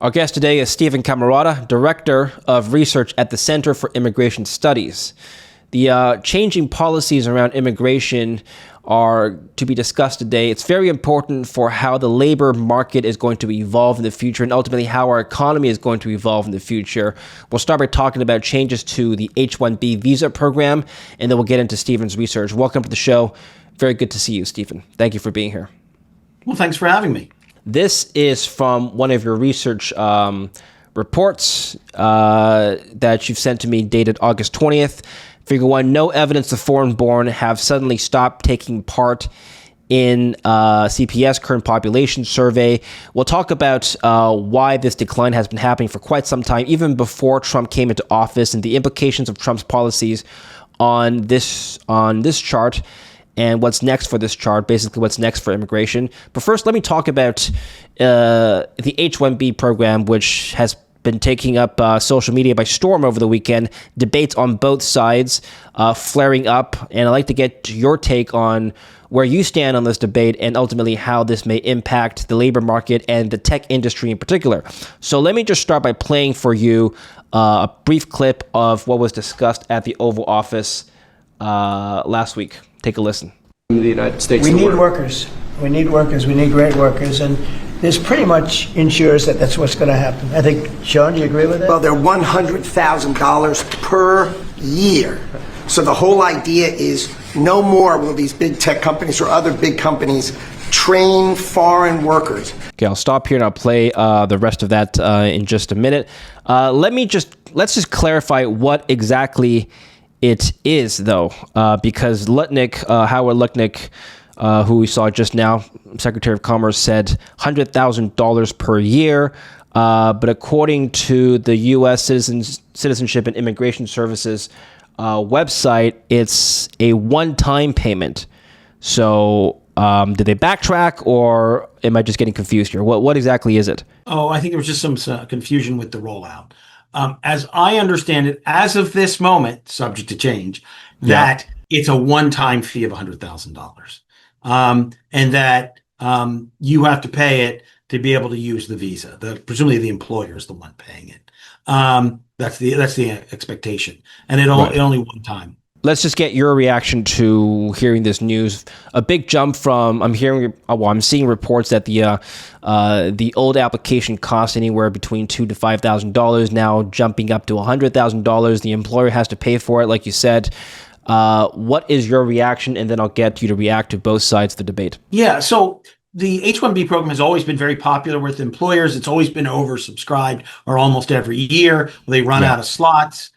Our guest today is Stephen Camarota, Director of Research at the Center for Immigration Studies. The changing policies around immigration are to be discussed today. It's very important for how the labor market is going to evolve in the future and ultimately how our economy is going to evolve in the future. We'll start by talking about changes to the H-1B visa program, and then we'll get into Stephen's research. Welcome to the show. Very good to see you, Stephen. Thank you for being here. Well, thanks for having me. This is from one of your research reports that you've sent to me dated August 20th. Figure 1, no evidence the foreign-born have suddenly stopped taking part in CPS, current population survey. We'll talk about why this decline has been happening for quite some time, even before Trump came into office, and the implications of Trump's policies on this chart. And what's next for this chart, basically what's next for immigration. But first, let me talk about the H-1B program, which has been taking up social media by storm over the weekend. Debates on both sides flaring up. And I'd like to get your take on where you stand on this debate and ultimately how this may impact the labor market and the tech industry in particular. So let me just start by playing for you a brief clip of what was discussed at the Oval Office last week. Take a listen. The United States. We need workers. We need workers. We need great workers. And this pretty much ensures that that's what's going to happen. I think, Sean, do you agree with that? Well, they're $100,000 per year. So the whole idea is no more will these big tech companies or other big companies train foreign workers. Okay, I'll stop here and I'll play the rest of that in just a minute. Let's just clarify what exactly it is, though, because Lutnick, Howard Lutnick, who we saw just now, Secretary of Commerce, said $100,000 per year. But according to the U.S. Citizenship and Immigration Services website, it's a one-time payment. So did they backtrack, or am I just getting confused here? What exactly is it? Oh, I think there was just some confusion with the rollout. As I understand it, as of this moment, subject to change, that it's a one-time fee of $100,000, and that you have to pay it to be able to use the visa. Presumably, the employer is the one paying it. That's the expectation, and it only one time. Let's just get your reaction to hearing this news. A big jump from I'm seeing reports that the old application cost anywhere between $2,000 to $5,000, now jumping up to $100,000. The employer has to pay for it, like you said. What is your reaction? And then I'll get you to react to both sides of the debate. Yeah. So the H-1B program has always been very popular with employers. It's always been oversubscribed, or almost every year they run out of slots.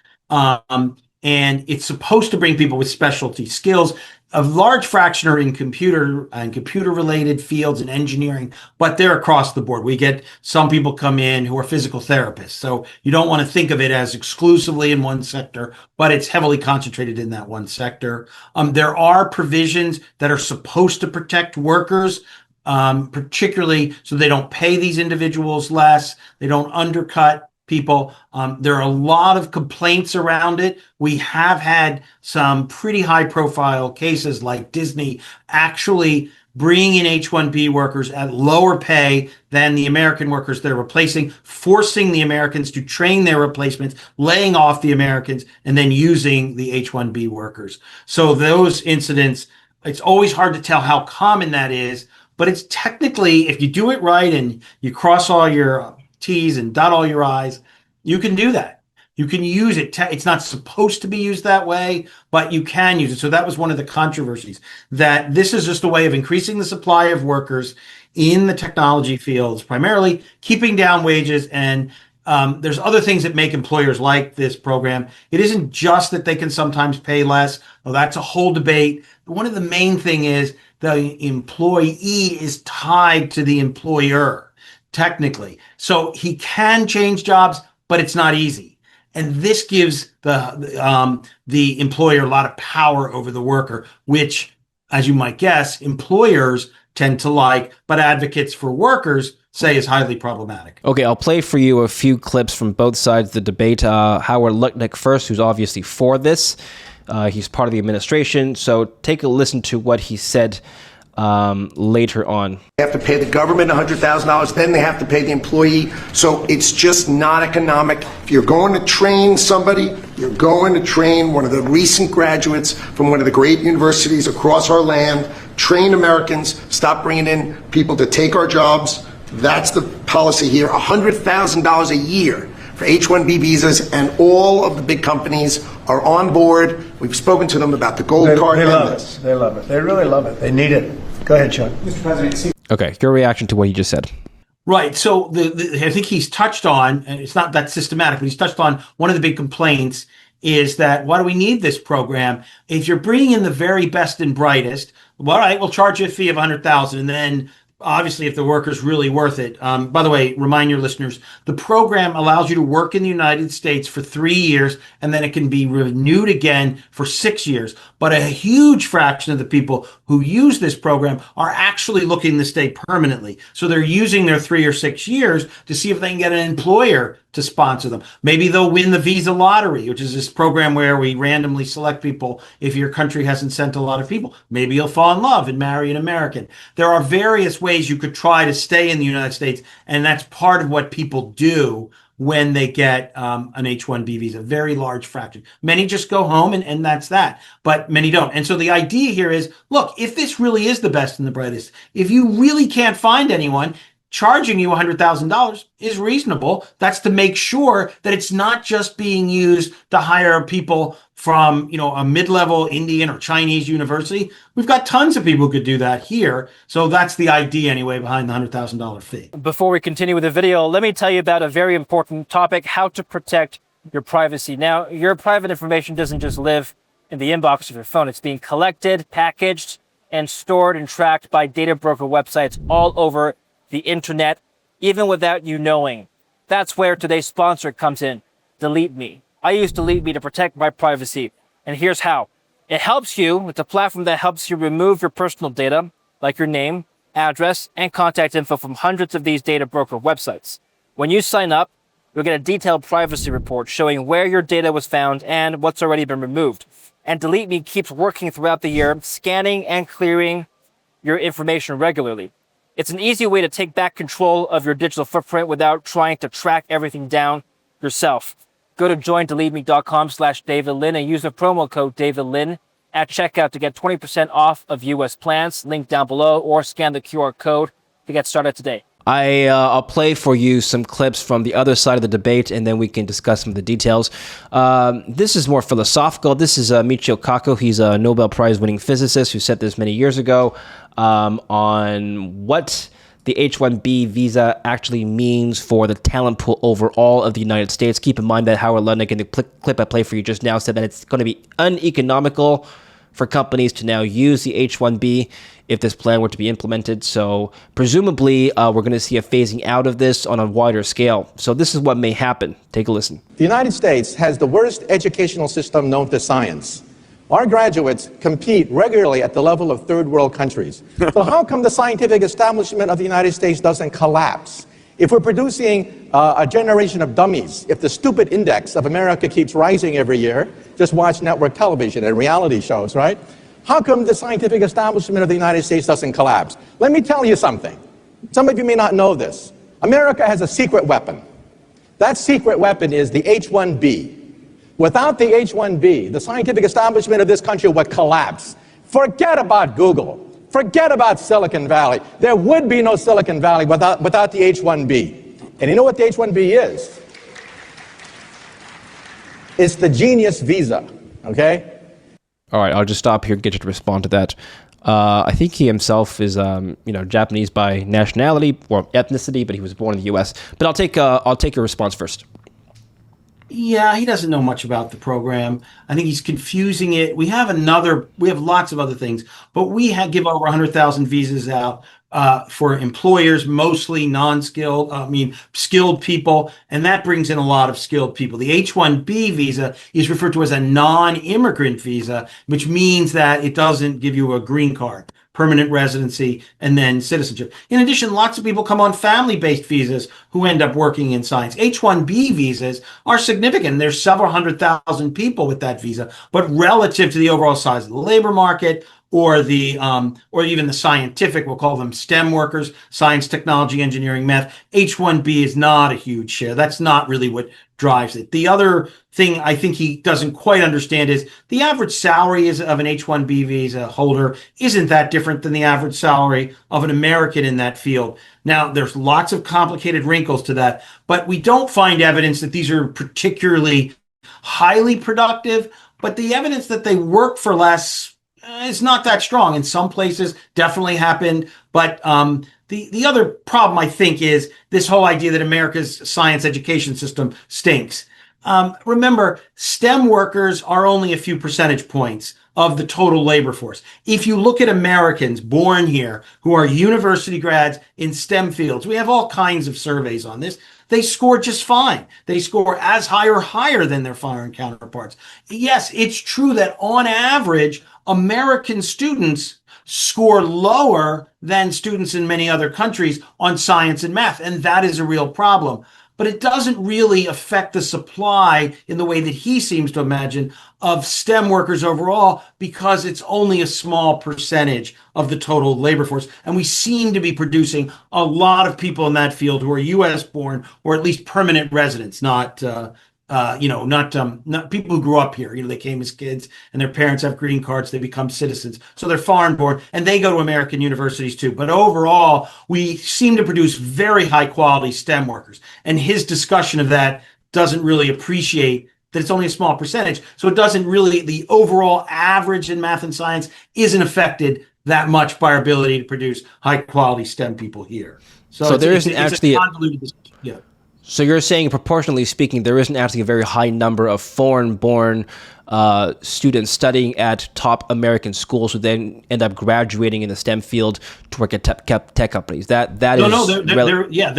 And it's supposed to bring people with specialty skills. A large fraction are in computer and computer-related fields and engineering, but they're across the board. We get some people come in who are physical therapists. So you don't want to think of it as exclusively in one sector, but it's heavily concentrated in that one sector. There are provisions that are supposed to protect workers, particularly so they don't pay these individuals less, they don't undercut people. There are a lot of complaints around it. We have had some pretty high profile cases like Disney actually bringing in H-1B workers at lower pay than the American workers they're replacing, forcing the Americans to train their replacements, laying off the Americans, and then using the H-1B workers. So those incidents, it's always hard to tell how common that is, but it's technically, if you do it right and you cross all your T's and dot all your I's, you can do that. You can use it. It's not supposed to be used that way, but you can use it. So that was one of the controversies, that this is just a way of increasing the supply of workers in the technology fields, primarily keeping down wages. And there's other things that make employers like this program. It isn't just that they can sometimes pay less. Well, that's a whole debate. One of the main thing is the employee is tied to the employer. Technically. So he can change jobs, but it's not easy. And this gives the employer a lot of power over the worker, which, as you might guess, employers tend to like, but advocates for workers say is highly problematic. Okay, I'll play for you a few clips from both sides of the debate. Howard Lutnick first, who's obviously for this. He's part of the administration. So take a listen to what he said later on. They have to pay the government $100,000, then they have to pay the employee. So it's just not economic. If you're going to train somebody, you're going to train one of the recent graduates from one of the great universities across our land. Train Americans, stop bringing in people to take our jobs. That's the policy here. $100,000 a year for H-1B visas, and all of the big companies are on board. We've spoken to them about the gold card. They love it. They love it. They really love it. They need it. Go ahead, Sean. Mr. President. Okay, your reaction to what he just said. Right. So I think he's touched on, and it's not that systematic, but he's touched on one of the big complaints is that why do we need this program? If you're bringing in the very best and brightest, well, all right, we'll charge you a fee of $100,000, and then obviously if the worker's really worth it. By the way, remind your listeners, the program allows you to work in the United States for 3 years, and then it can be renewed again for 6 years. But a huge fraction of the people who use this program are actually looking to stay permanently. So they're using their 3 or 6 years to see if they can get an employer to sponsor them. Maybe they'll win the visa lottery, which is this program where we randomly select people if your country hasn't sent a lot of people. Maybe you'll fall in love and marry an American. There are various ways you could try to stay in the United States, and that's part of what people do when they get an H-1B visa. Very large fraction. Many just go home and that's that, but many don't. And so the idea here is, look, if this really is the best and the brightest, if you really can't find anyone, charging you $100,000 is reasonable. That's to make sure that it's not just being used to hire people from, a mid-level Indian or Chinese university. We've got tons of people who could do that here. So that's the idea anyway behind the $100,000 fee. Before we continue with the video, let me tell you about a very important topic, how to protect your privacy. Now, your private information doesn't just live in the inbox of your phone. It's being collected, packaged, and stored and tracked by data broker websites all over the internet, even without you knowing. That's where today's sponsor comes in, Delete Me. I use Delete Me to protect my privacy, and here's how. It helps you, it's a platform that helps you remove your personal data, like your name, address, and contact info from hundreds of these data broker websites. When you sign up, you'll get a detailed privacy report showing where your data was found and what's already been removed. And Delete Me keeps working throughout the year, scanning and clearing your information regularly. It's an easy way to take back control of your digital footprint without trying to track everything down yourself. Go to joindeleteme.com/DavidLin and use the promo code DavidLin at checkout to get 20% off of US plans. Link down below, or scan the QR code to get started today. I'll play for you some clips from the other side of the debate, and then we can discuss some of the details. This is more philosophical. This is Michio Kaku. He's a Nobel Prize-winning physicist who said this many years ago on what the H-1B visa actually means for the talent pool overall of the United States. Keep in mind that Howard Lutnick, in the clip I played for you just now, said that it's going to be uneconomical for companies to now use the H-1B if this plan were to be implemented. So presumably, we're going to see a phasing out of this on a wider scale. So this is what may happen. Take a listen. The United States has the worst educational system known to science. Our graduates compete regularly at the level of third world countries. So how come the scientific establishment of the United States doesn't collapse? If we're producing a generation of dummies, if the stupid index of America keeps rising every year, just watch network television and reality shows, right? How come the scientific establishment of the United States doesn't collapse? Let me tell you something. Some of you may not know this. America has a secret weapon. That secret weapon is the H-1B. Without the H-1B, the scientific establishment of this country would collapse. Forget about Google. Forget about Silicon Valley. There would be no Silicon Valley without the H-1B. And you know what the H-1B is? It's the genius visa, okay? All right, I'll just stop here and get you to respond to that. I think he himself is, Japanese by nationality or ethnicity, but he was born in the U.S. But I'll take your response first. Yeah, he doesn't know much about the program. I think he's confusing it. We have lots of other things, but we give over 100,000 visas out for employers, mostly skilled people, and that brings in a lot of skilled people. The H-1B visa is referred to as a non-immigrant visa, which means that it doesn't give you a green card, permanent residency, and then citizenship. In addition, lots of people come on family-based visas who end up working in science. H-1B visas are significant. There's several 100,000 people with that visa, but relative to the overall size of the labor market, or or even the scientific, we'll call them STEM workers, science, technology, engineering, math. H-1B is not a huge share. That's not really what drives it. The other thing I think he doesn't quite understand is the average salary of an H-1B visa holder isn't that different than the average salary of an American in that field. Now, there's lots of complicated wrinkles to that, but we don't find evidence that these are particularly highly productive, but the evidence that they work for less is not that strong. In some places, definitely happened. But the other problem, I think, is this whole idea that America's science education system stinks. Remember, STEM workers are only a few percentage points of the total labor force. If you look at Americans born here who are university grads in STEM fields, we have all kinds of surveys on this. They score just fine. They score as high or higher than their foreign counterparts. Yes, it's true that on average, American students score lower than students in many other countries on science and math, and that is a real problem. But it doesn't really affect the supply in the way that he seems to imagine of STEM workers overall, because it's only a small percentage of the total labor force. And we seem to be producing a lot of people in that field who are U.S. born or at least permanent residents, not people who grew up here. They came as kids and their parents have green cards. They become citizens. So they're foreign born and they go to American universities too. But overall, we seem to produce very high quality STEM workers. And his discussion of that doesn't really appreciate that it's only a small percentage. So it doesn't really, the overall average in math and science isn't affected that much by our ability to produce high quality STEM people here. So there isn't actually a convoluted discussion. Yeah. So you're saying, proportionally speaking, there isn't actually a very high number of foreign-born students studying at top American schools who then end up graduating in the STEM field to work at tech companies. There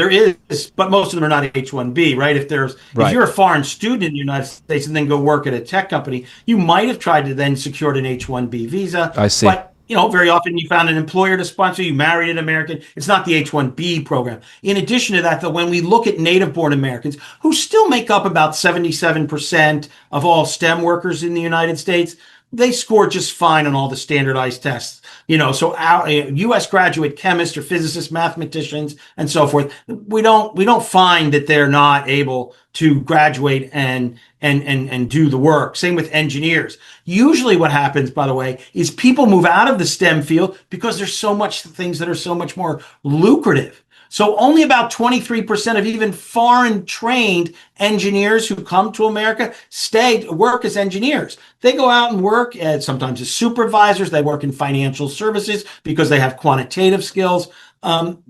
is, but most of them are not H-1B, right? If you're a foreign student in the United States and then go work at a tech company, you might have tried to then secure an H-1B visa. I see. But very often you found an employer to sponsor, you married an American. It's not the H-1B program. In addition to that, though, when we look at native-born Americans, who still make up about 77% of all STEM workers in the United States, they score just fine on all the standardized tests. So our U.S. graduate chemists or physicists, mathematicians, and so forth, we don't find that they're not able to graduate and do the work. Same with engineers. Usually what happens, by the way, is people move out of the STEM field because there's so much things that are so much more lucrative. So only about 23% of even foreign trained engineers who come to America work as engineers. They go out and work sometimes as supervisors. They work in financial services because they have quantitative skills.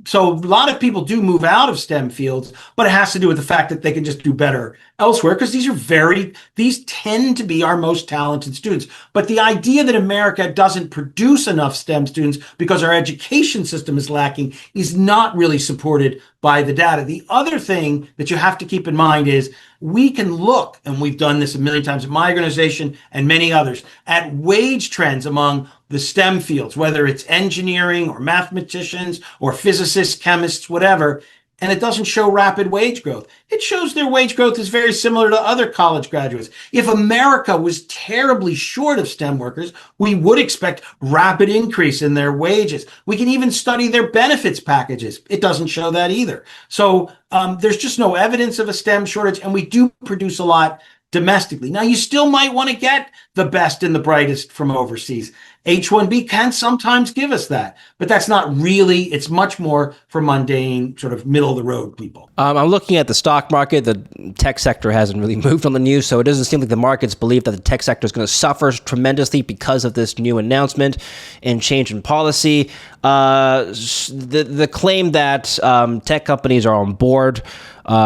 So a lot of people do move out of STEM fields, but it has to do with the fact that they can just do better elsewhere because these tend to be our most talented students. But the idea that America doesn't produce enough STEM students because our education system is lacking is not really supported by the data. The other thing that you have to keep in mind is we can look, and we've done this a million times at my organization and many others, at wage trends among the STEM fields, whether it's engineering or mathematicians or physicists, chemists, whatever, and it doesn't show rapid wage growth. It shows their wage growth is very similar to other college graduates. If America was terribly short of STEM workers, we would expect rapid increase in their wages. We can even study their benefits packages. It doesn't show that either. So there's just no evidence of a STEM shortage, and we do produce a lot domestically. Now, you still might want to get the best and the brightest from overseas. H-1B can sometimes give us that, but that's not really, it's much more for mundane, sort of middle of the road people. I'm looking at the stock market. The tech sector hasn't really moved on the news, so it doesn't seem like the markets believe that the tech sector is going to suffer tremendously because of this new announcement and change in policy. The claim that tech companies are on board,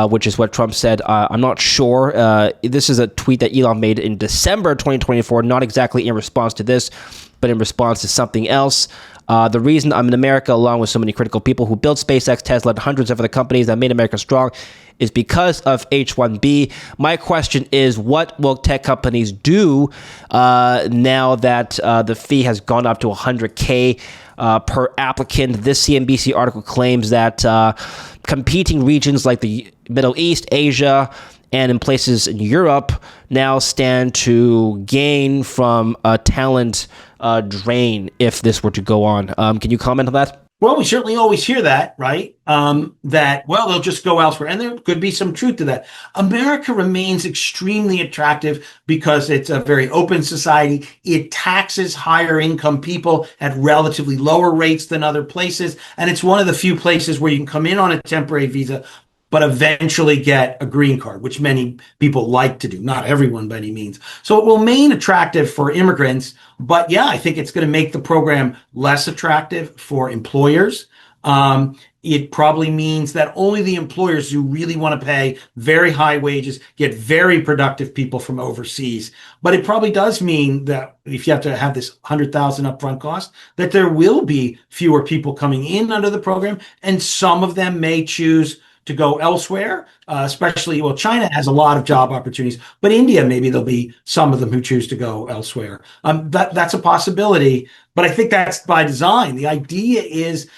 which is what Trump said, I'm not sure. This is a tweet that Elon made in December 2024, not exactly in response to this, but in response to something else. The reason I'm in America, along with so many critical people who built SpaceX, Tesla, and hundreds of other companies that made America strong, is because of H-1B. My question is, what will tech companies do now that the fee has gone up to $100K per applicant? This CNBC article claims that competing regions like the Middle East, Asia, and in places in Europe now stand to gain from a talent drain if this were to go on. Can you comment on that? Well, we certainly always hear that, right? Well, they'll just go elsewhere. And there could be some truth to that. America remains extremely attractive because it's a very open society. It taxes higher income people at relatively lower rates than other places. And it's one of the few places where you can come in on a temporary visa, but eventually get a green card, which many people like to do. Not everyone by any means. So it will remain attractive for immigrants. But yeah, I think it's going to make the program less attractive for employers. It probably means that only the employers who really want to pay very high wages get very productive people from overseas. But it probably does mean that if you have to have this 100,000 upfront cost, that there will be fewer people coming in under the program, and some of them may choose to go elsewhere, especially, well, China has a lot of job opportunities, but India, maybe there'll be some of them who choose to go elsewhere. That's a possibility, but I think that's by design. The idea is,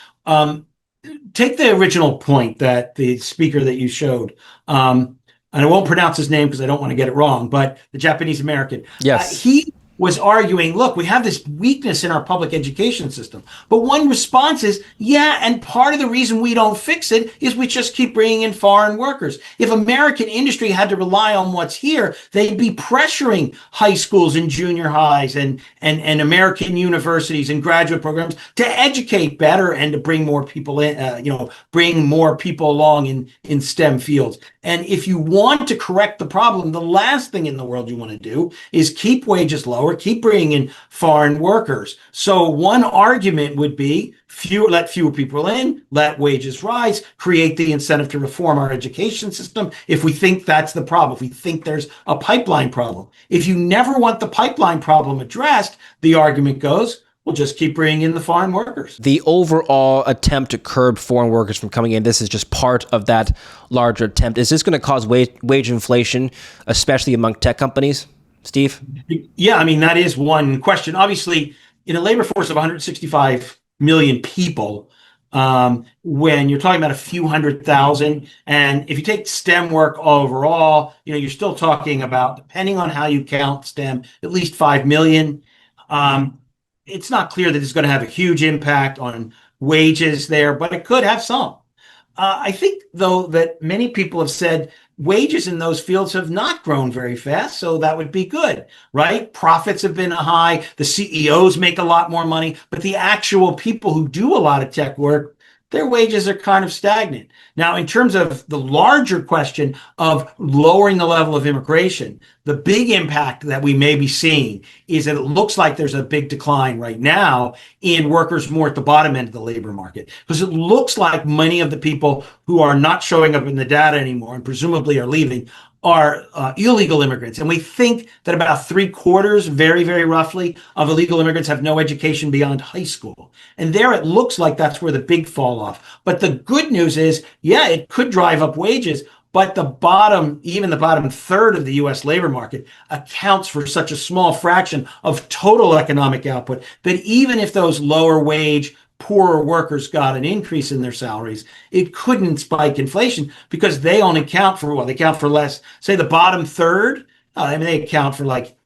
take the original point that the speaker that you showed, and I won't pronounce his name because I don't want to get it wrong, but the Japanese American. Yes. He was arguing, look, we have this weakness in our public education system. But one response is, yeah, and part of the reason we don't fix it is we just keep bringing in foreign workers. If American industry had to rely on what's here, they'd be pressuring high schools and junior highs and American universities and graduate programs to educate better and to bring more people in, bring more people along in STEM fields. And if you want to correct the problem, the last thing in the world you want to do is keep wages lower, keep bringing in foreign workers. So one argument would be let fewer people in, let wages rise, create the incentive to reform our education system if we think that's the problem, if we think there's a pipeline problem. If you never want the pipeline problem addressed, the argument goes, we'll just keep bringing in the foreign workers. The overall attempt to curb foreign workers from coming in, this is just part of that larger attempt. Is this going to cause wage inflation, especially among tech companies, Steve? Yeah, I mean, that is one question. Obviously, in a labor force of 165 million people, when you're talking about a few 100,000, and if you take STEM work overall, you're still talking about, depending on how you count STEM, at least 5 million. It's not clear that it's going to have a huge impact on wages there, but it could have some. I think, though, that many people have said wages in those fields have not grown very fast, so that would be good, right? Profits have been high, the CEOs make a lot more money, but the actual people who do a lot of tech work, their wages are kind of stagnant. Now, in terms of the larger question of lowering the level of immigration, the big impact that we may be seeing is that it looks like there's a big decline right now in workers more at the bottom end of the labor market, because it looks like many of the people who are not showing up in the data anymore and presumably are leaving are illegal immigrants. And we think that about 3/4, very, very roughly, of illegal immigrants have no education beyond high school. And there it looks like that's where the big fall off. But the good news is, yeah, it could drive up wages, but even the bottom third of the US labor market accounts for such a small fraction of total economic output that even if those lower wage, poorer workers got an increase in their salaries, it couldn't spike inflation because they only count for less. Say the bottom third, they account for like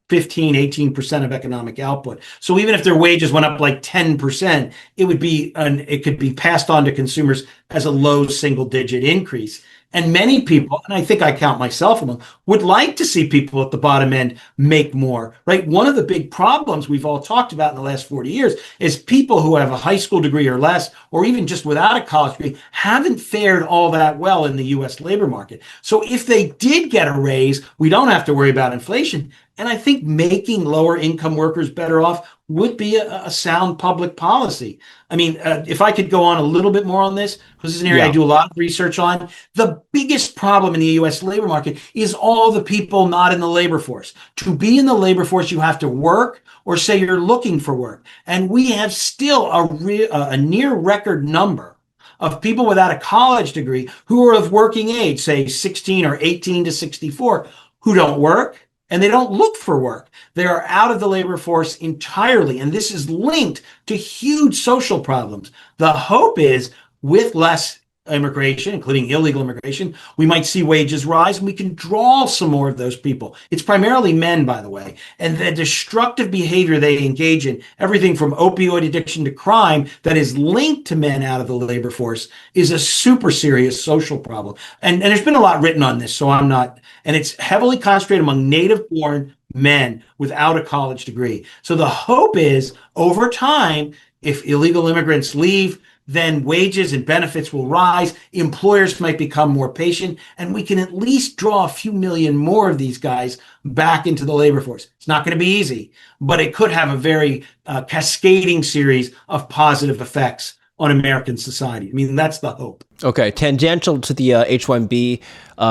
15, 18% of economic output. So even if their wages went up like 10%, it could be passed on to consumers as a low single digit increase. And many people, and I think I count myself among, would like to see people at the bottom end make more, right? One of the big problems we've all talked about in the last 40 years is people who have a high school degree or less, or even just without a college degree, haven't fared all that well in the US labor market. So if they did get a raise, we don't have to worry about inflation. And I think making lower income workers better off would be a sound public policy. I mean, if I could go on a little bit more on this, because this is an area I do a lot of research on, the biggest problem in the US labor market is all the people not in the labor force. To be in the labor force, you have to work or say you're looking for work. And we have still a near record number of people without a college degree who are of working age, say 16 or 18 to 64, who don't work. And they don't look for work. They are out of the labor force entirely. And this is linked to huge social problems. The hope is with less immigration, including illegal immigration, we might see wages rise, and we can draw some more of those people. It's primarily men, by the way, and the destructive behavior they engage in, everything from opioid addiction to crime that is linked to men out of the labor force, is a super serious social problem. And there's been a lot written on this, so I'm not, and it's heavily concentrated among native-born men without a college degree. So the hope is, over time, if illegal immigrants leave, then wages and benefits will rise, employers might become more patient, and we can at least draw a few million more of these guys back into the labor force. It's not going to be easy, but it could have a very cascading series of positive effects on American society. I mean, that's the hope. Okay, tangential to the H-1B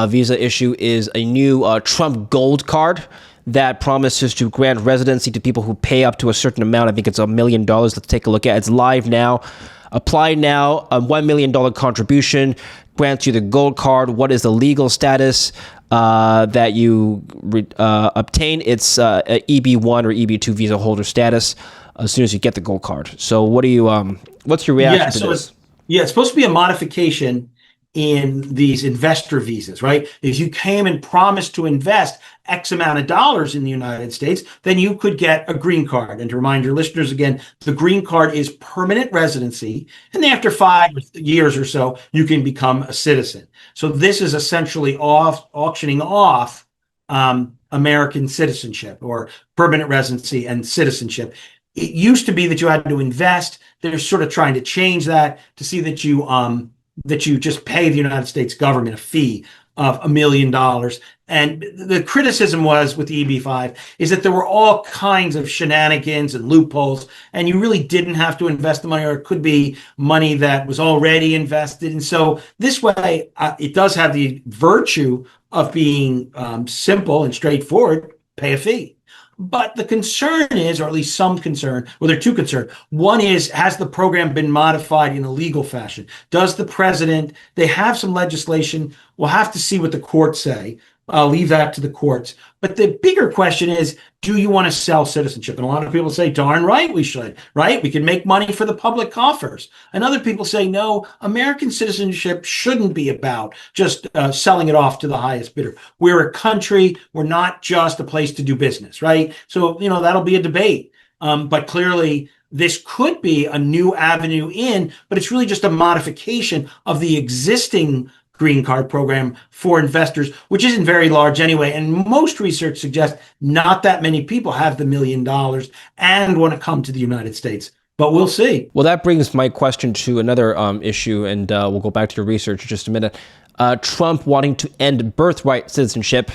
visa issue is a new Trump Gold Card that promises to grant residency to people who pay up to a certain amount. I think it's $1 million. Let's take a look at it. It's live now. Apply now. A $1 million contribution grants you the gold card. What is the legal status that you obtain? It's EB1 or EB2 visa holder status as soon as you get the gold card. So what do you? What's your reaction to this? It's supposed to be a modification in these investor visas, right? If you came and promised to invest X amount of dollars in the United States, then you could get a green card. And to remind your listeners again, the green card is permanent residency. And then after 5 years or so, you can become a citizen. So this is essentially auctioning off American citizenship or permanent residency and citizenship. It used to be that you had to invest. They're sort of trying to change that to see that you just pay the United States government a fee of $1 million. And the criticism was with the EB-5 is that there were all kinds of shenanigans and loopholes, and you really didn't have to invest the money, or it could be money that was already invested. And so this way, it does have the virtue of being simple and straightforward, pay a fee. But the concern is, or at least some concern, well, there are two concerns. One is, has the program been modified in a legal fashion? Does the president, they have some legislation, we'll have to see what the courts say. I'll leave that to the courts. But the bigger question is, do you want to sell citizenship? And a lot of people say, darn right we should, right? We can make money for the public coffers. And other people say, no, American citizenship shouldn't be about just selling it off to the highest bidder. We're a country. We're not just a place to do business, right? So, that'll be a debate. But clearly, this could be a new avenue in, but it's really just a modification of the existing green card program for investors, which isn't very large anyway. And most research suggests not that many people have the $1 million and want to come to the United States. But we'll see. Well, that brings my question to another issue, and we'll go back to your research in just a minute. Trump wanting to end birthright citizenship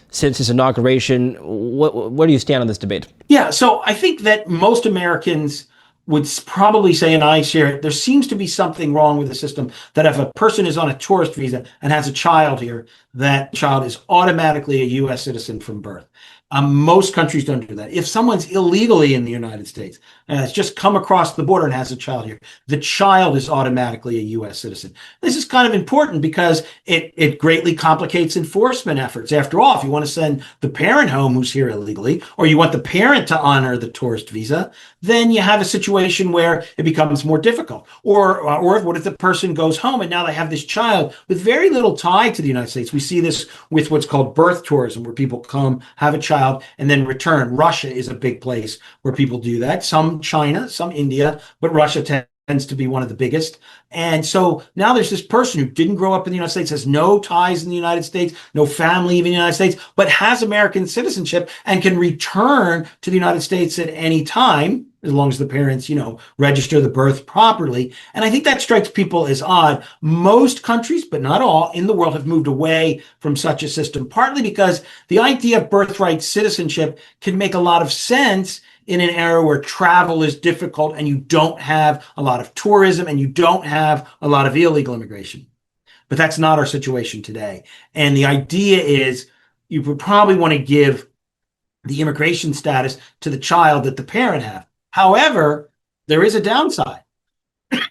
since his inauguration. Where do you stand on this debate? Yeah, so I think that most Americans would probably say, and I share it, there seems to be something wrong with the system, that if a person is on a tourist visa and has a child here, that child is automatically a U.S. citizen from birth. Most countries don't do that. If someone's illegally in the United States and has just come across the border and has a child here, the child is automatically a U.S. citizen. This is kind of important because it greatly complicates enforcement efforts. After all, if you want to send the parent home who's here illegally, or you want the parent to honor the tourist visa, then you have a situation where it becomes more difficult. Or what if the person goes home and now they have this child with very little tie to the United States? We see this with what's called birth tourism, where people come, have a child, and then return. Russia is a big place where people do that. Some China, some India, but Russia tends to be one of the biggest. And so now there's this person who didn't grow up in the United States, has no ties in the United States, no family in the United States, but has American citizenship and can return to the United States at any time, as long as the parents, register the birth properly. And I think that strikes people as odd. Most countries, but not all, in the world have moved away from such a system, partly because the idea of birthright citizenship can make a lot of sense in an era where travel is difficult and you don't have a lot of tourism and you don't have a lot of illegal immigration. But that's not our situation today. And the idea is you would probably want to give the immigration status to the child that the parent have. However, there is a downside,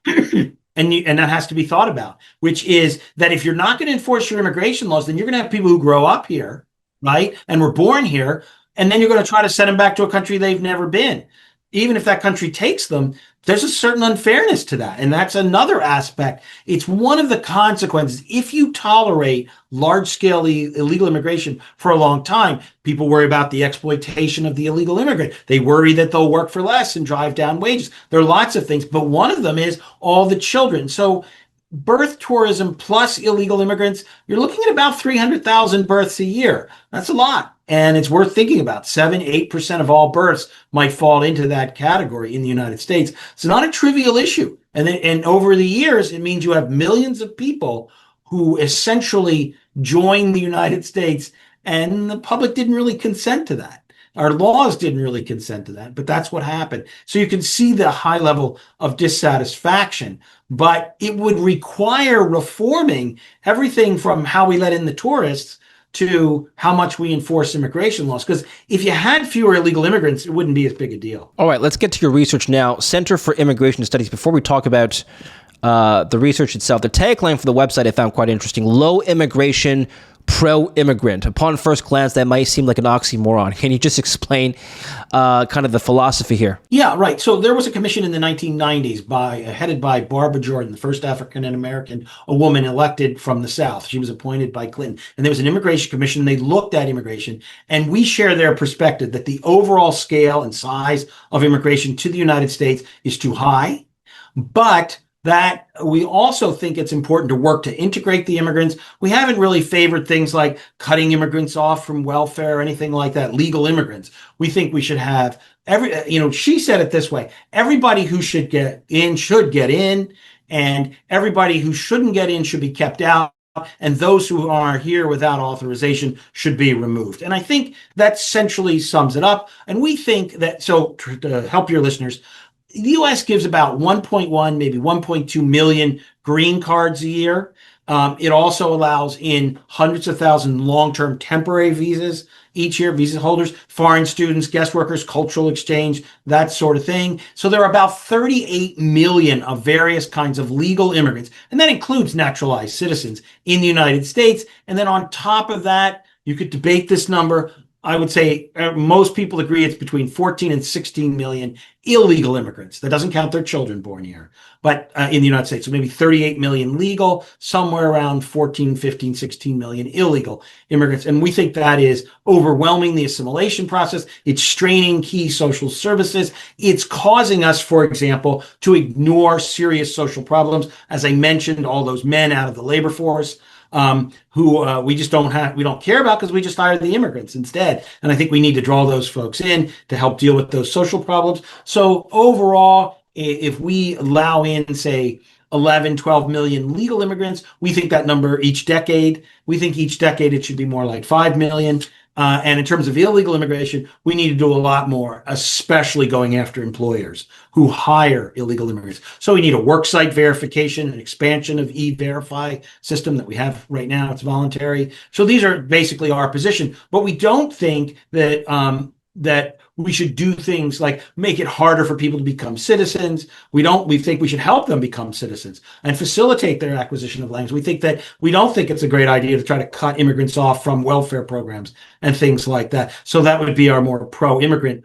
and that has to be thought about, which is that if you're not going to enforce your immigration laws, then you're going to have people who grow up here, right, and were born here, and then you're going to try to send them back to a country they've never been. Even if that country takes them, there's a certain unfairness to that. And that's another aspect. It's one of the consequences. If you tolerate large-scale illegal immigration for a long time, people worry about the exploitation of the illegal immigrant. They worry that they'll work for less and drive down wages. There are lots of things, but one of them is all the children. So birth tourism plus illegal immigrants, you're looking at about 300,000 births a year. That's a lot. And it's worth thinking about. 7-8% of all births might fall into that category in the United States. It's not a trivial issue. And over the years, it means you have millions of people who essentially join the United States, and the public didn't really consent to that. Our laws didn't really consent to that, but that's what happened. So you can see the high level of dissatisfaction, but it would require reforming everything from how we let in the tourists to how much we enforce immigration laws. Because if you had fewer illegal immigrants, it wouldn't be as big a deal. All right, let's get to your research now. Center for Immigration Studies. Before we talk about the research itself, the tagline for the website I found quite interesting: low immigration, pro-immigrant. Upon first glance, that might seem like an oxymoron. Can you just explain kind of the philosophy here? Yeah, right. So there was a commission in the 1990s headed by Barbara Jordan, the first African-American, a woman elected from the South. She was appointed by Clinton. And there was an immigration commission. They looked at immigration, and we share their perspective that the overall scale and size of immigration to the United States is too high, but that we also think it's important to work to integrate the immigrants. We haven't really favored things like cutting immigrants off from welfare or anything like that, legal immigrants. We think we should have she said it this way: everybody who should get in, and everybody who shouldn't get in should be kept out, and those who are here without authorization should be removed. And I think that essentially sums it up. And we think that, so to help your listeners, the U.S. gives about 1.1, maybe 1.2 million green cards a year. It also allows in hundreds of thousands long-term temporary visas each year, visa holders, foreign students, guest workers, cultural exchange, that sort of thing. So there are about 38 million of various kinds of legal immigrants, and that includes naturalized citizens in the United States. And then on top of that, you could debate this number. I would say most people agree it's between 14 and 16 million illegal immigrants. That doesn't count their children born here, but in the United States. So maybe 38 million legal, somewhere around 14, 15, 16 million illegal immigrants. And we think that is overwhelming the assimilation process. It's straining key social services. It's causing us, for example, to ignore serious social problems. As I mentioned, all those men out of the labor force, who we don't care about because we just hire the immigrants instead. And I think we need to draw those folks in to help deal with those social problems. So overall, if we allow in, say, 11, 12 million legal immigrants, we think that number each decade it should be more like 5 million. And in terms of illegal immigration, we need to do a lot more, especially going after employers who hire illegal immigrants. So we need a worksite verification, an expansion of E-Verify system that we have right now. It's voluntary. So these are basically our position. But we don't think that that we should do things like make it harder for people to become citizens. We think we should help them become citizens and facilitate their acquisition of lands. We don't think it's a great idea to try to cut immigrants off from welfare programs and things like that. So that would be our more pro-immigrant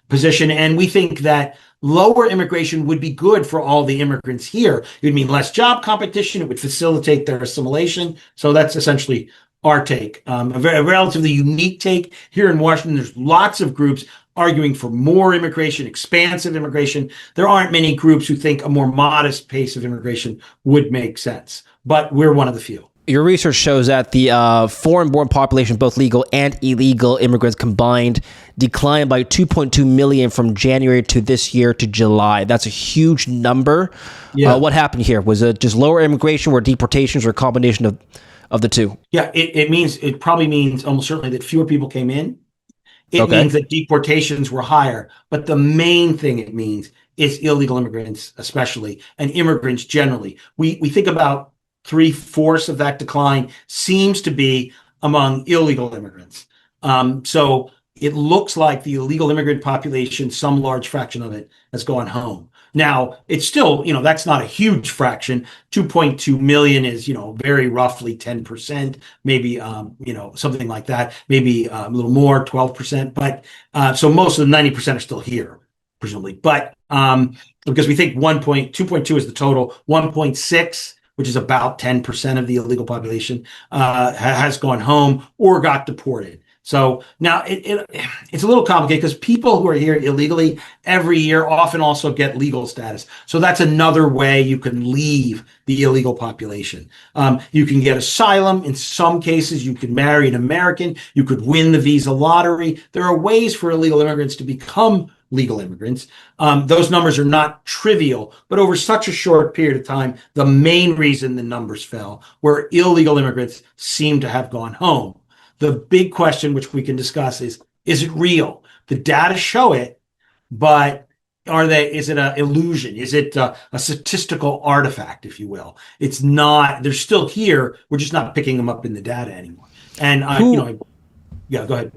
position. And we think that lower immigration would be good for all the immigrants here. It would mean less job competition. It would facilitate their assimilation. So that's essentially our take, a relatively unique take. Here in Washington, there's lots of groups arguing for more immigration, expansive immigration. There aren't many groups who think a more modest pace of immigration would make sense, but we're one of the few. Your research shows that the foreign-born population, both legal and illegal immigrants combined, declined by 2.2 million from January to this year to July. That's a huge number. Yeah. What happened here? Was it just lower immigration, or deportations, or a combination of the two? Yeah, it probably means almost certainly that fewer people came in. It means that deportations were higher. But the main thing it means is illegal immigrants, especially, and immigrants generally. We think about 3/4 of that decline seems to be among illegal immigrants. So it looks like the illegal immigrant population, some large fraction of it, has gone home. Now, it's still, that's not a huge fraction. 2.2 million is, very roughly 10%, maybe, something like that, maybe a little more, 12%. But so most of the 90% are still here, presumably. But because we think 2.2 is the total, 1.6, which is about 10% of the illegal population, has gone home or got deported. So now it's a little complicated because people who are here illegally every year often also get legal status. So that's another way you can leave the illegal population. You can get asylum. In some cases, you could marry an American. You could win the visa lottery. There are ways for illegal immigrants to become legal immigrants. Those numbers are not trivial, but over such a short period of time, the main reason the numbers fell were illegal immigrants seem to have gone home. The big question, which we can discuss, is it real? The data show it, but is it an illusion? Is it a statistical artifact, if you will? It's not. They're still here. We're just not picking them up in the data anymore. And, yeah, go ahead.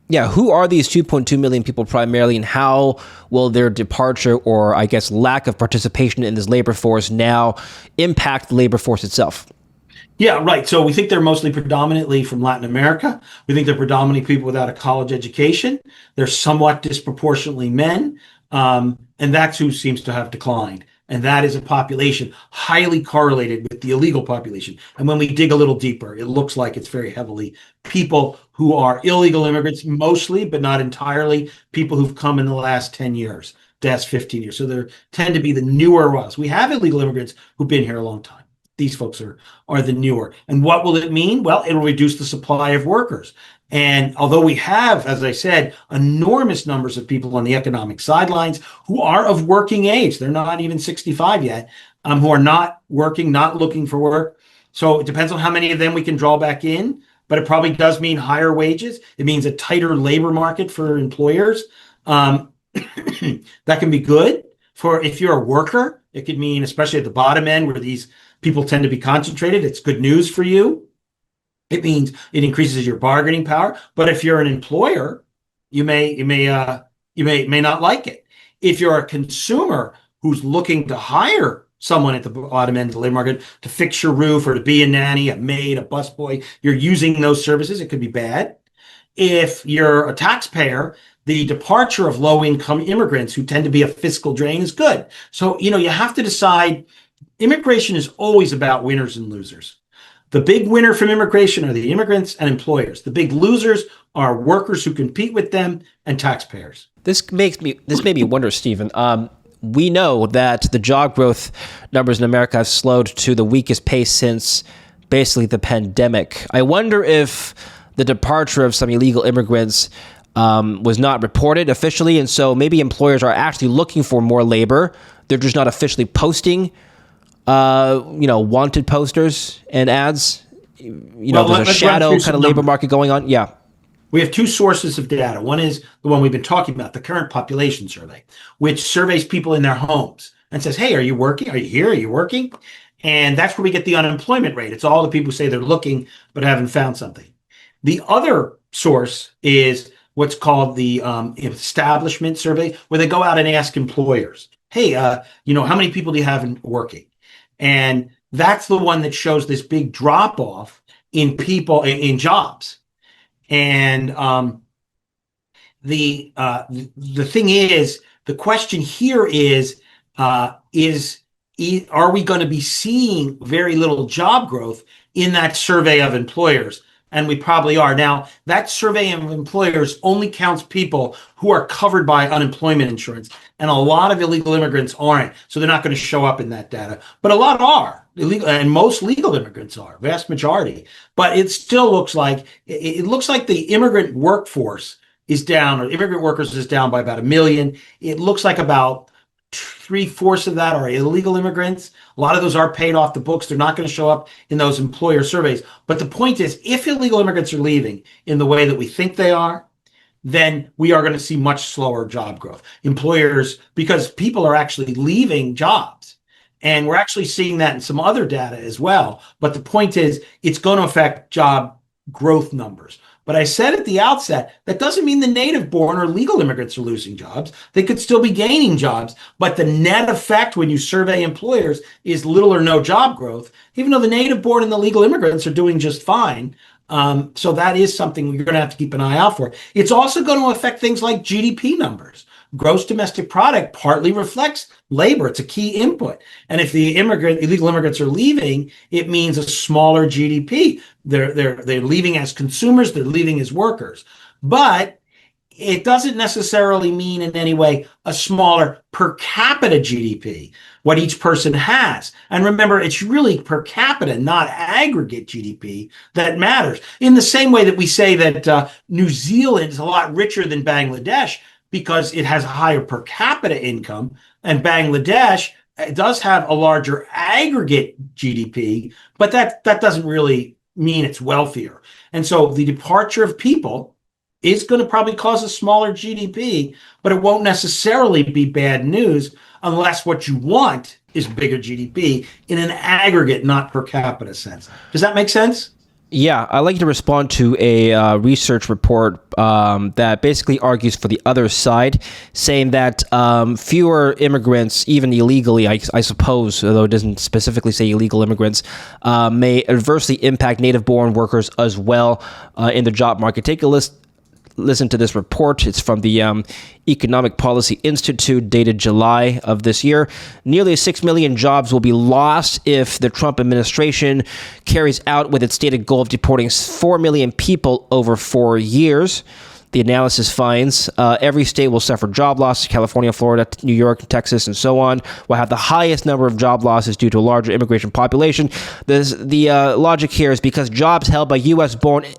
Yeah, who are these 2.2 million people primarily, and how will their departure or, I guess, lack of participation in this labor force now impact the labor force itself? Yeah, right. So we think they're mostly predominantly from Latin America. We think they're predominantly people without a college education. They're somewhat disproportionately men, and that's who seems to have declined. And that is a population highly correlated with the illegal population. And when we dig a little deeper, it looks like it's very heavily people who are illegal immigrants, mostly, but not entirely, people who've come in the last 10 years, the last 15 years. So they tend to be the newer ones. We have illegal immigrants who've been here a long time. These folks are the newer. And what will it mean? Well, it'll reduce the supply of workers. And although we have, as I said, enormous numbers of people on the economic sidelines who are of working age, they're not even 65 yet, who are not working, not looking for work. So it depends on how many of them we can draw back in, but it probably does mean higher wages. It means a tighter labor market for employers. That can be good for if you're a worker. It could mean, especially at the bottom end where these people tend to be concentrated, it's good news for you. It means it increases your bargaining power. But if you're an employer, you may not like it. If you're a consumer who's looking to hire someone at the bottom end of the labor market to fix your roof or to be a nanny, a maid, a busboy, you're using those services, it could be bad. If you're a taxpayer, the departure of low-income immigrants who tend to be a fiscal drain is good. So, you have to decide. Immigration is always about winners and losers. The big winner from immigration are the immigrants and employers. The big losers are workers who compete with them and taxpayers. This made me wonder, Stephen. We know that the job growth numbers in America have slowed to the weakest pace since basically the pandemic. I wonder if the departure of some illegal immigrants was not reported officially, and so maybe employers are actually looking for more labor. They're just not officially posting wanted posters and ads. There's a shadow kind of labor market going on. Yeah. We have two sources of data. One is the one we've been talking about, the current population survey, which surveys people in their homes and says, hey, are you working? Are you here? Are you working? And that's where we get the unemployment rate. It's all the people who say they're looking but haven't found something. The other source is what's called the establishment survey, where they go out and ask employers, hey, how many people do you have working? And that's the one that shows this big drop off in people in jobs. And the thing is, the question here is are we going to be seeing very little job growth in that survey of employers? And we probably are. Now, that survey of employers only counts people who are covered by unemployment insurance. And a lot of illegal immigrants aren't. So they're not going to show up in that data. But a lot are. Illegal, and most legal immigrants are, vast majority. But it still looks like the immigrant workforce is down, or immigrant workers is down by about 1 million. It looks like about 3/4 of that are illegal immigrants. A lot of those are paid off the books. They're not going to show up in those employer surveys. But the point is, if illegal immigrants are leaving in the way that we think they are, then we are going to see much slower job growth. Employers, because people are actually leaving jobs. And we're actually seeing that in some other data as well. But the point is, it's going to affect job growth numbers. But I said at the outset, that doesn't mean the native-born or legal immigrants are losing jobs. They could still be gaining jobs. But the net effect when you survey employers is little or no job growth, even though the native-born and the legal immigrants are doing just fine. So that is something you're going to have to keep an eye out for. It's also going to affect things like GDP numbers. gross domestic product partly reflects labor. It's a key input. And if the illegal immigrants are leaving, it means a smaller GDP. They're leaving as consumers, they're leaving as workers. But it doesn't necessarily mean in any way a smaller per capita GDP, what each person has. And remember, it's really per capita, not aggregate GDP, that matters. In the same way that we say that New Zealand is a lot richer than Bangladesh because it has a higher per capita income, and Bangladesh does have a larger aggregate GDP, but that doesn't really mean it's wealthier. And so the departure of people is going to probably cause a smaller GDP, but it won't necessarily be bad news unless what you want is bigger GDP in an aggregate, not per capita sense. Does that make sense? Yeah, I'd like to respond to a research report that basically argues for the other side, saying that fewer immigrants, even illegally, I suppose, although it doesn't specifically say illegal immigrants, may adversely impact native-born workers as well in the job market. Take a listen to this report. It's from the Economic Policy Institute, dated July of this year. Nearly 6 million jobs will be lost if the Trump administration carries out with its stated goal of deporting 4 million people over 4 years. The analysis finds every state will suffer job losses. California, Florida, New York, Texas, and so on will have the highest number of job losses due to a larger immigration population. The logic here is because jobs held by U.S.-born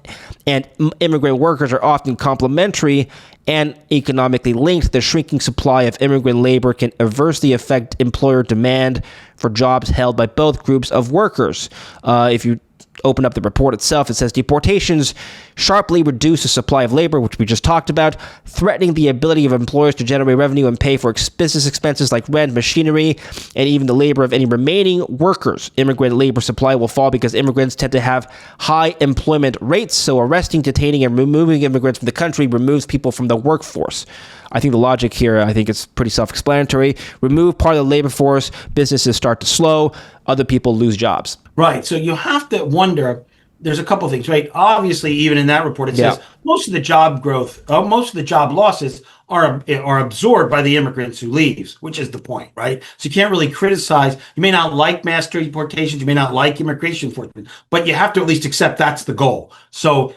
and immigrant workers are often complementary and economically linked, the shrinking supply of immigrant labor can adversely affect employer demand for jobs held by both groups of workers. If you open up the report itself, it says deportations sharply reduce the supply of labor, which we just talked about, threatening the ability of employers to generate revenue and pay for business expenses like rent, machinery, and even the labor of any remaining workers. Immigrant labor supply will fall because immigrants tend to have high employment rates, so arresting, detaining, and removing immigrants from the country removes people from the workforce. I think the logic here, I think it's pretty self-explanatory. Remove part of the labor force, businesses start to slow, other people lose jobs. Right. So you have to wonder, there's a couple of things, right? Obviously, even in that report, it says most of the job growth, most of the job losses are absorbed by the immigrants who leaves, which is the point, right? So you can't really criticize. You may not like mass deportations, you may not like immigration enforcement, but you have to at least accept that's the goal. So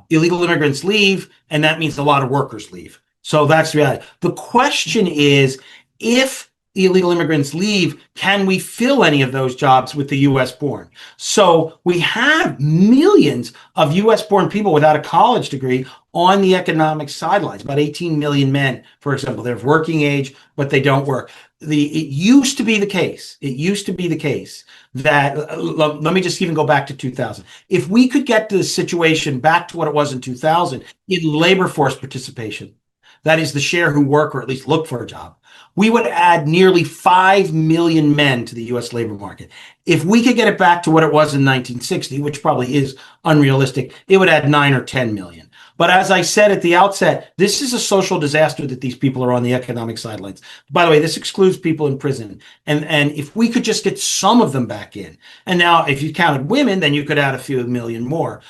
illegal immigrants leave, and that means a lot of workers leave. So that's the reality. The question is, if illegal immigrants leave, can we fill any of those jobs with the U.S. born? So we have millions of U.S. born people without a college degree on the economic sidelines, about 18 million men, for example. They're of working age, but they don't work. It used to be the case. It used to be the case that, let me just even go back to 2000. If we could get the situation back to what it was in 2000 in labor force participation, that is the share who work or at least look for a job, we would add nearly 5 million men to the U.S. labor market. If we could get it back to what it was in 1960, which probably is unrealistic, it would add 9 or 10 million. But as I said at the outset, this is a social disaster that these people are on the economic sidelines. By the way, this excludes people in prison. And if we could just get some of them back in, and now if you counted women, then you could add a few million more.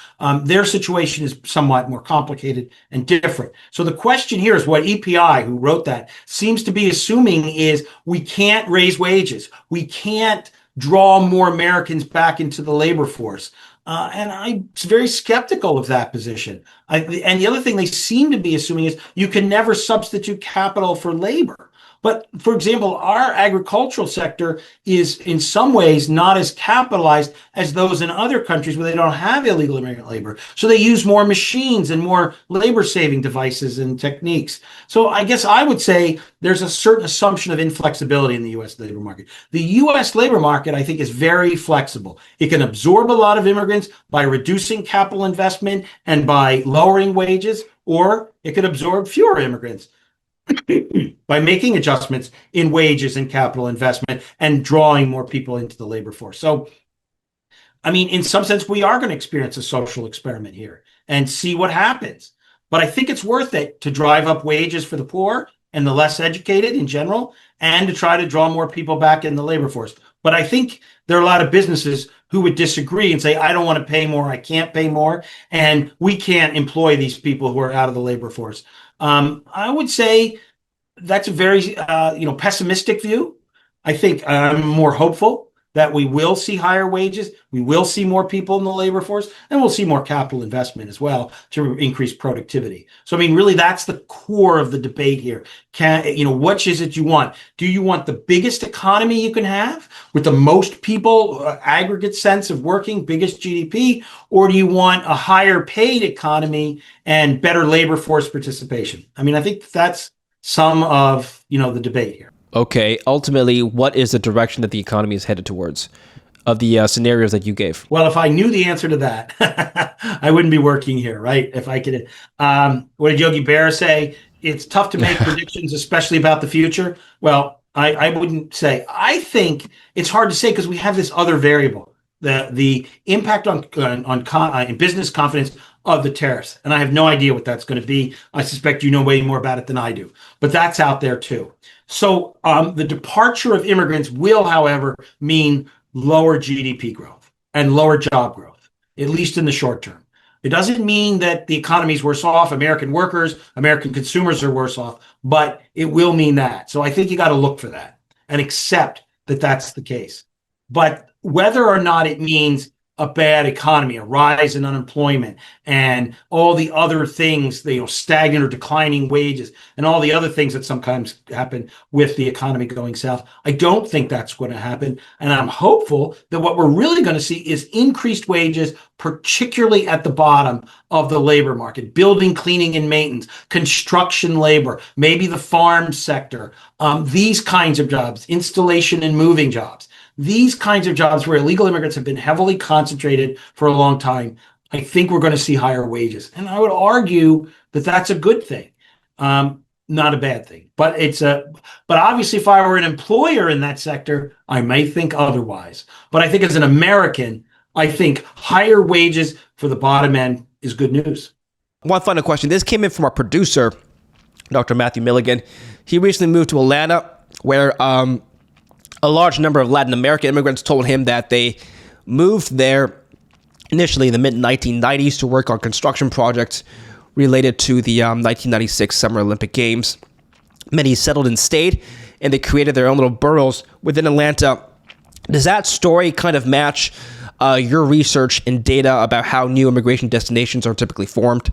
Their situation is somewhat more complicated and different. So the question here is what EPI, who wrote that, seems to be assuming is we can't raise wages. We can't draw more Americans back into the labor force. And I'm very skeptical of that position. And the other thing they seem to be assuming is you can never substitute capital for labor. But for example, our agricultural sector is in some ways not as capitalized as those in other countries where they don't have illegal immigrant labor. So they use more machines and more labor saving devices and techniques. So I guess I would say there's a certain assumption of inflexibility in the U.S. labor market. The U.S. labor market, I think, is very flexible. It can absorb a lot of immigrants by reducing capital investment and by lowering wages, or it could absorb fewer immigrants by making adjustments in wages and capital investment and drawing more people into the labor force. So, I mean, in some sense, we are going to experience a social experiment here and see what happens. But I think it's worth it to drive up wages for the poor and the less educated in general, and to try to draw more people back in the labor force. But I think there are a lot of businesses who would disagree and say, I don't want to pay more, I can't pay more, and we can't employ these people who are out of the labor force. I would say That's a very pessimistic view. I think I'm more hopeful that we will see higher wages, we will see more people in the labor force, and we'll see more capital investment as well to increase productivity. So I mean, really, that's the core of the debate here. Which is it you want? Do you want the biggest economy you can have with the most people, aggregate sense of working, biggest GDP, or do you want a higher paid economy and better labor force participation? I mean, I think that's some of the debate here. Okay, ultimately, what is the direction that the economy is headed towards of the scenarios that you gave? Well, if I knew the answer to that, I wouldn't be working here, right? If I could, what did Yogi Berra say? It's tough to make predictions, especially about the future. Well, I wouldn't say. I think it's hard to say because we have this other variable, the impact on business confidence of the tariffs, and I have no idea what that's going to be. I suspect you know way more about it than I do, but that's out there too. So the departure of immigrants will, however, mean lower GDP growth and lower job growth, at least in the short term. It doesn't mean that the economy is worse off. American workers, American consumers are worse off, but it will mean that. So I think you got to look for that and accept that that's the case. But whether or not it means a bad economy, a rise in unemployment, and all the other things, stagnant or declining wages, and all the other things that sometimes happen with the economy going south, I don't think that's going to happen. And I'm hopeful that what we're really going to see is increased wages, particularly at the bottom of the labor market, building, cleaning, and maintenance, construction labor, maybe the farm sector, these kinds of jobs, installation and moving jobs. These kinds of jobs where illegal immigrants have been heavily concentrated for a long time, I think we're going to see higher wages. And I would argue that that's a good thing, not a bad thing. But obviously, if I were an employer in that sector, I may think otherwise. But I think as an American, I think higher wages for the bottom end is good news. One final question. This came in from our producer, Dr. Matthew Milligan. He recently moved to Atlanta, where a large number of Latin American immigrants told him that they moved there initially in the mid-1990s to work on construction projects related to the 1996 Summer Olympic Games. Many settled and stayed, and they created their own little boroughs within Atlanta. Does that story kind of match your research and data about how new immigration destinations are typically formed?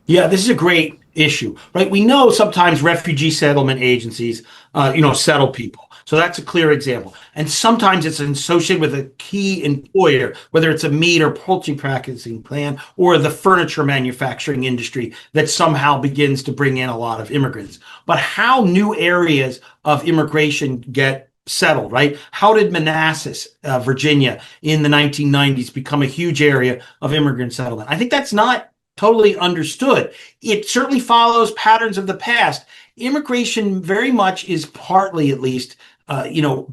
Yeah, this is a great issue, right? We know sometimes refugee settlement agencies, settle people. So that's a clear example. And sometimes it's associated with a key employer, whether it's a meat or poultry processing plant or the furniture manufacturing industry that somehow begins to bring in a lot of immigrants. But how new areas of immigration get settled, right? How did Manassas, Virginia, in the 1990s become a huge area of immigrant settlement? I think that's not totally understood. It certainly follows patterns of the past. Immigration very much is partly, at least,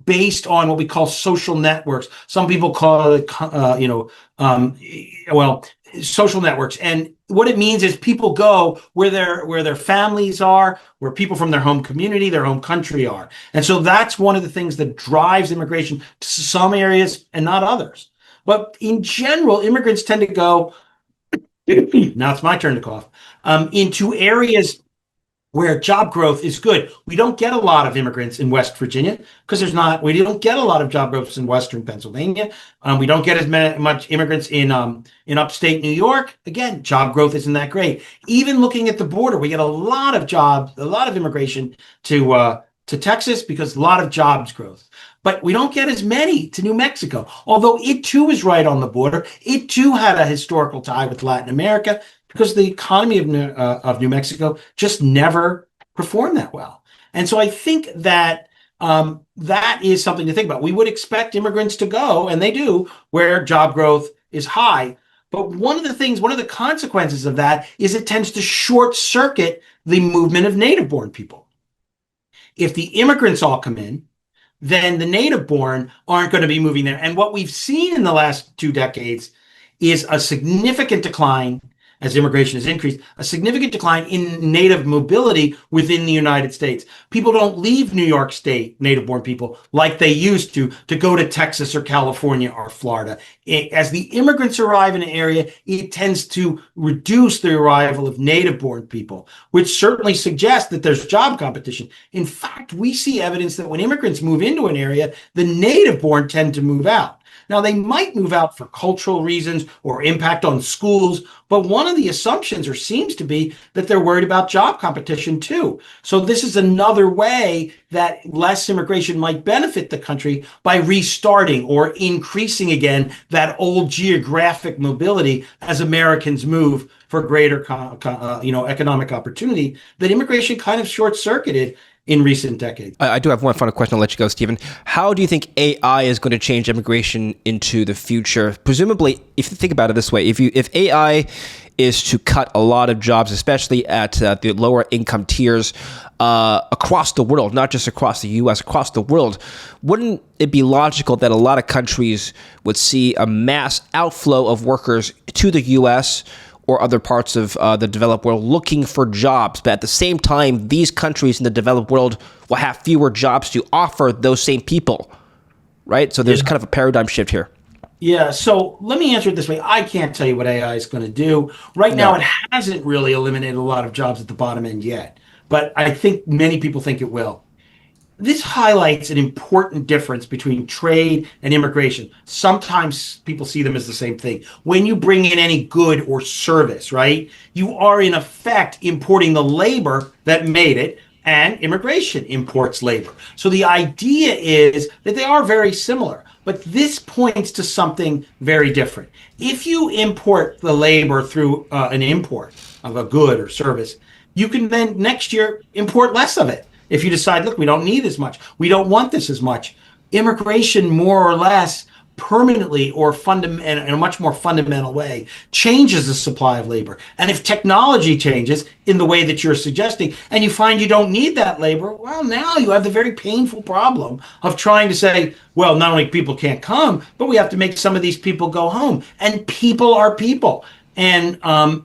based on what we call social networks. Some people call it, social networks. And what it means is people go where their families are, where people from their home community, their home country are. And so that's one of the things that drives immigration to some areas and not others. But in general, immigrants tend to go, now it's my turn to cough, into areas where job growth is good. We don't get a lot of immigrants in West Virginia because we don't get a lot of job growth in Western Pennsylvania. We don't get as much immigrants in upstate New York. Again, job growth isn't that great. Even looking at the border, we get a lot of immigration to Texas because a lot of jobs growth. But we don't get as many to New Mexico, although it too is right on the border. It too had a historical tie with Latin America, because the economy of New Mexico just never performed that well. And so I think that that is something to think about. We would expect immigrants to go, and they do, where job growth is high. But one of the consequences of that is it tends to short circuit the movement of native-born people. If the immigrants all come in, then the native-born aren't going to be moving there. And what we've seen in the last 2 decades is a significant decline as immigration has increased, a significant decline in native mobility within the United States. People don't leave New York State, native-born people, like they used to go to Texas or California or Florida. As the immigrants arrive in an area, it tends to reduce the arrival of native-born people, which certainly suggests that there's job competition. In fact, we see evidence that when immigrants move into an area, the native-born tend to move out. Now, they might move out for cultural reasons or impact on schools, but one of the assumptions or seems to be that they're worried about job competition too. So this is another way that less immigration might benefit the country by restarting or increasing again that old geographic mobility as Americans move for greater economic opportunity that immigration kind of short-circuited in recent decades. I do have one final question. I'll let you go, Stephen. How do you think AI is going to change immigration into the future? Presumably, if you think about it this way, if AI is to cut a lot of jobs, especially at the lower income tiers across the world, not just across the U.S., across the world, wouldn't it be logical that a lot of countries would see a mass outflow of workers to the U.S. or other parts of the developed world looking for jobs? But at the same time, these countries in the developed world will have fewer jobs to offer those same people, right? So there's kind of a paradigm shift here. Yeah, so let me answer it this way. I can't tell you what AI is going to do. Right now, it hasn't really eliminated a lot of jobs at the bottom end yet, but I think many people think it will. This highlights an important difference between trade and immigration. Sometimes people see them as the same thing. When you bring in any good or service, right, you are in effect importing the labor that made it, and immigration imports labor. So the idea is that they are very similar, but this points to something very different. If you import the labor through an import of a good or service, you can then next year import less of it. If you decide, look, we don't need as much, we don't want this as much. Immigration, more or less, permanently or in a much more fundamental way, changes the supply of labor. And if technology changes in the way that you're suggesting, and you find you don't need that labor, well, now you have the very painful problem of trying to say, well, not only people can't come, but we have to make some of these people go home. And people are people. And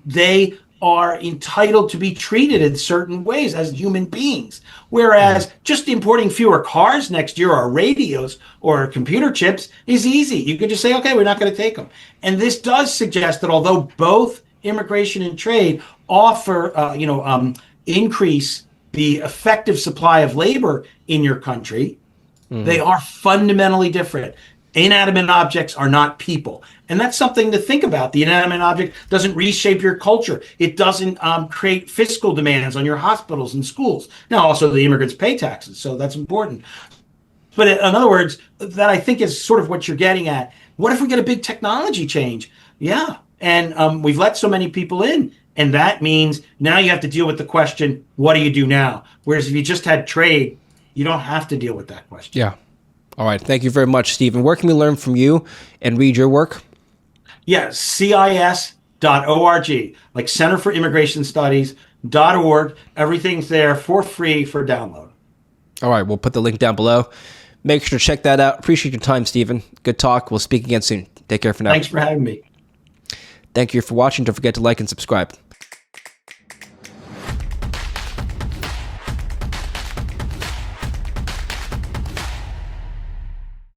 they are entitled to be treated in certain ways as human beings. Whereas just importing fewer cars next year or radios or computer chips is easy. You could just say, okay, we're not going to take them. And this does suggest that although both immigration and trade offer, increase the effective supply of labor in your country, they are fundamentally different. Inanimate objects are not people. And that's something to think about. The inanimate object doesn't reshape your culture. It doesn't create fiscal demands on your hospitals and schools. Now, also the immigrants pay taxes, so that's important. But in other words, that I think is sort of what you're getting at. What if we get a big technology change? Yeah. And we've let so many people in. And that means now you have to deal with the question, what do you do now? Whereas if you just had trade, you don't have to deal with that question. Yeah. All right. Thank you very much, Stephen. Where can we learn from you and read your work? Yeah, CIS.org, like Center for Immigration Studies.org. Everything's there for free for download. All right. We'll put the link down below. Make sure to check that out. Appreciate your time, Stephen. Good talk. We'll speak again soon. Take care for now. Thanks for having me. Thank you for watching. Don't forget to like and subscribe.